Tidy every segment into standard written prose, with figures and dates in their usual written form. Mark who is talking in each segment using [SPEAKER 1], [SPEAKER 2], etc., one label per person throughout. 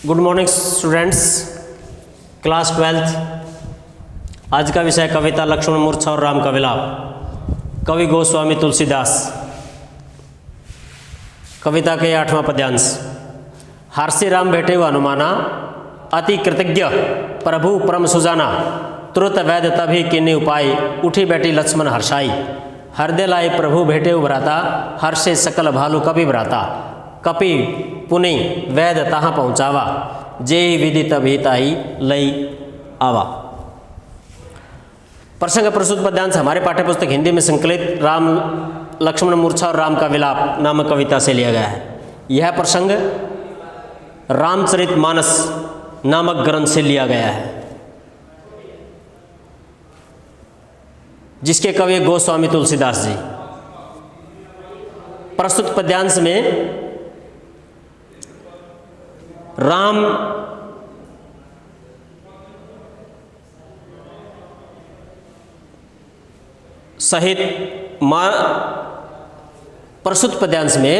[SPEAKER 1] Good morning students, class 12। आज का विषय कविता लक्ष्मण मूर्छा और राम का विलाप। कवि गोस्वामी तुलसीदास। कविता के 8वां पद्यांश। हर्षि राम भेटे हनुमाना, अति कृतज्ञ प्रभु परम सुजाना। तुरत वैद तभी किन्नी उपाय, उठी बैठी लक्ष्मण हर्षाई। हृदय लाई प्रभु भेटे भ्राता, हर्षे सकल भालू कपि भ्राता। कपि पुनि वैद तहाँ पहुँचावा, जे विधि तभी ताई लई आवा। प्रसंग प्रस्तुत पद्यांश हमारे पाठ्यपुस्तक हिंदी में संकलित राम लक्ष्मण मूर्छा और राम का विलाप नामक कविता से लिया गया है। यह प्रसंग रामचरितमानस नामक ग्रंथ से लिया गया है, जिसके कवि गोस्वामी तुलसीदास जी। प्रस्तुत पद्यांश में राम सहित प्रस्तुत पद्यांश में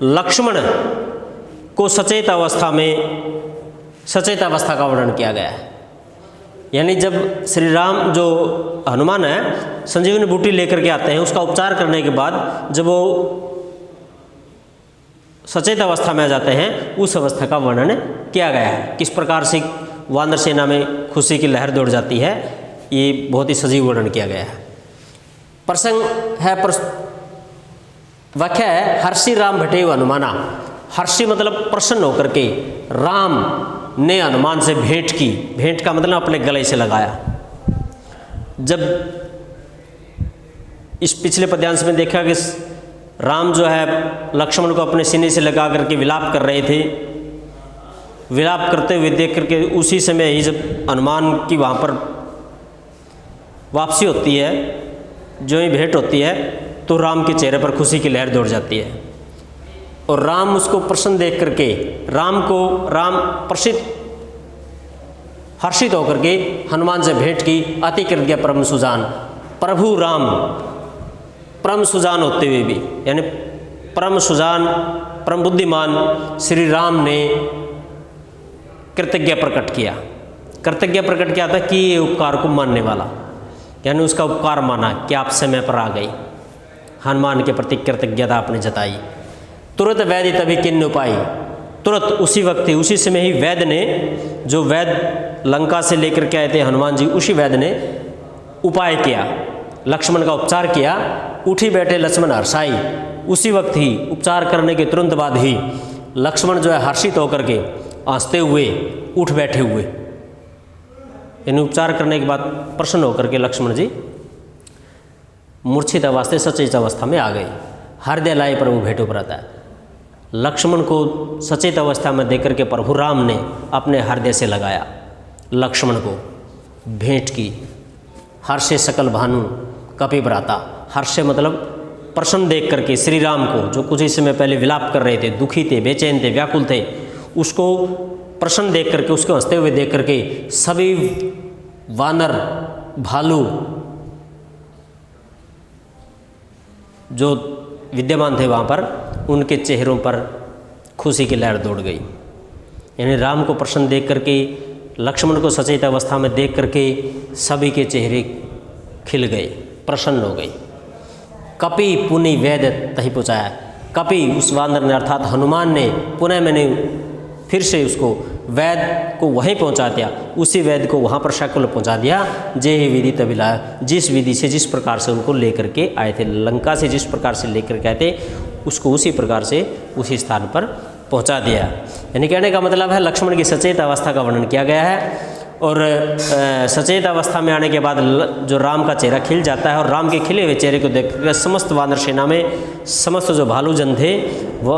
[SPEAKER 1] लक्ष्मण को सचेत अवस्था का वर्णन किया गया है। यानी जब श्री राम जो हनुमान है संजीवनी बूटी लेकर के आते हैं, उसका उपचार करने के बाद जब वो सचेत अवस्था में आ जाते हैं, उस अवस्था का वर्णन किया गया है। किस प्रकार से वानर सेना में खुशी की लहर दौड़ जाती है, ये बहुत ही सजीव वर्णन किया गया है। प्रसंग है वाक्य है हर्षि राम भेटे हनुमाना। हर्षि मतलब प्रसन्न होकर के राम ने हनुमान से भेंट की। भेंट का मतलब अपने गले से लगाया। जब इस पिछले पद्यांश में देखा कि राम जो है लक्ष्मण को अपने सीने से लगा करके विलाप कर रहे थे, विलाप करते हुए देख करके उसी समय ही जब हनुमान की वहाँ पर वापसी होती है, जो ही भेंट होती है, तो राम के चेहरे पर खुशी की लहर दौड़ जाती है। और राम उसको प्रसन्न देख करके राम हर्षित होकर के हनुमान से भेंट की। अति कृतज्ञ परम सुजान। प्रभु राम परम सुजान होते हुए भी, यानी परम सुजान परम बुद्धिमान श्री राम ने कृतज्ञ प्रकट किया। कृतज्ञ प्रकट किया था कि ये उपकार को मानने वाला, यानी उसका उपकार माना कि आप समय पर आ गई। हनुमान के प्रति कृतज्ञता आपने जताई। तुरंत वैद तभी किन्न उपाय। तुरंत उसी वक्त ही, उसी समय ही वैद ने, जो वैद लंका से लेकर के आए थे हनुमान जी, उसी वैद ने उपाय किया, लक्ष्मण का उपचार किया। उठी बैठे लक्ष्मण हर्षाई। उसी वक्त ही, उपचार करने के तुरंत बाद ही लक्ष्मण जो है हर्षित होकर के हंसते हुए उठ बैठे हुए। यानी उपचार करने के बाद प्रसन्न होकर के लक्ष्मण जी मूर्छित अवस्था से सचेत अवस्था में आ गए। हृदय लाए प्रभु भेंटो भ्राता। लक्ष्मण को सचेत अवस्था में देकर के प्रभु राम ने अपने हृदय से लगाया, लक्ष्मण को भेंट की। हर्षे सकल भानु कपि भ्राता। हर्षे मतलब प्रसन्न देख करके श्री राम को, जो कुछ ही समय पहले विलाप कर रहे थे, दुखी थे, बेचैन थे, व्याकुल थे, उसको प्रसन्न देख करके, उसको हंसते हुए देख करके सभी वानर भालू जो विद्यमान थे वहाँ पर, उनके चेहरों पर खुशी की लहर दौड़ गई। यानी राम को प्रसन्न देख करके, लक्ष्मण को सचेत अवस्था में देख करके सभी के चेहरे खिल गए, प्रसन्न हो गए। कपि पुनि वैद तही पहुँचाया। कपि उस वानर ने, अर्थात हनुमान ने, पुनः मैंने फिर से उसको वैद को वहीं पहुंचा दिया। उसी वैद को वहाँ पर शकुल पहुंचा दिया। जे ही विधि तभी लाया। जिस विधि से, जिस प्रकार से उनको लेकर के आए थे, लंका से जिस प्रकार से लेकर के आए थे, उसको उसी प्रकार से उसी स्थान पर पहुंचा दिया। यानी कहने का मतलब है लक्ष्मण की सचेत अवस्था का वर्णन किया गया है। और सचेत अवस्था में आने के बाद जो राम का चेहरा खिल जाता है, और राम के खिले हुए चेहरे को देख कर समस्त वानर सेना में समस्त जो भालू जन थे वो,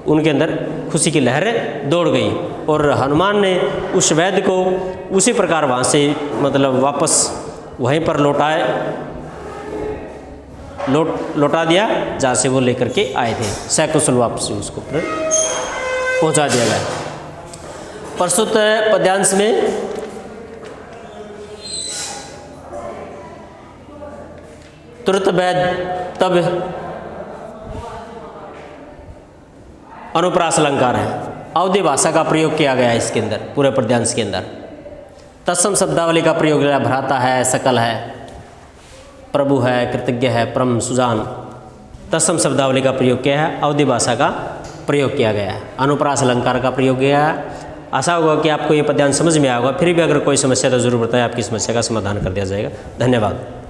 [SPEAKER 1] उनके अंदर खुशी की लहर दौड़ गई। और हनुमान ने उस वैद्य को उसी प्रकार वहाँ से मतलब वापस वहीं पर लौटा दिया जहाँ से वो लेकर के आए थे। सकुशल वापस उसको पहुँचा दिया गया। प्रस्तुत पद्यांश में तुरंत वैद तब अनुप्रास अलंकार है। अवधि भाषा का प्रयोग किया गया है इसके अंदर, पूरे पद्यांश के अंदर। तत्सम शब्दावली का प्रयोग किया, भ्राता है, सकल है, प्रभु है, कृतज्ञ है, परम सुजान, तत्सम शब्दावली का प्रयोग किया है, अवधि भाषा का प्रयोग किया गया है, अनुप्रास अलंकार का प्रयोग किया है। आशा होगा कि आपको ये पद्यांश समझ में आएगा। फिर भी अगर कोई समस्या तो जरूर बताएं, आपकी समस्या का समाधान कर दिया जाएगा। धन्यवाद।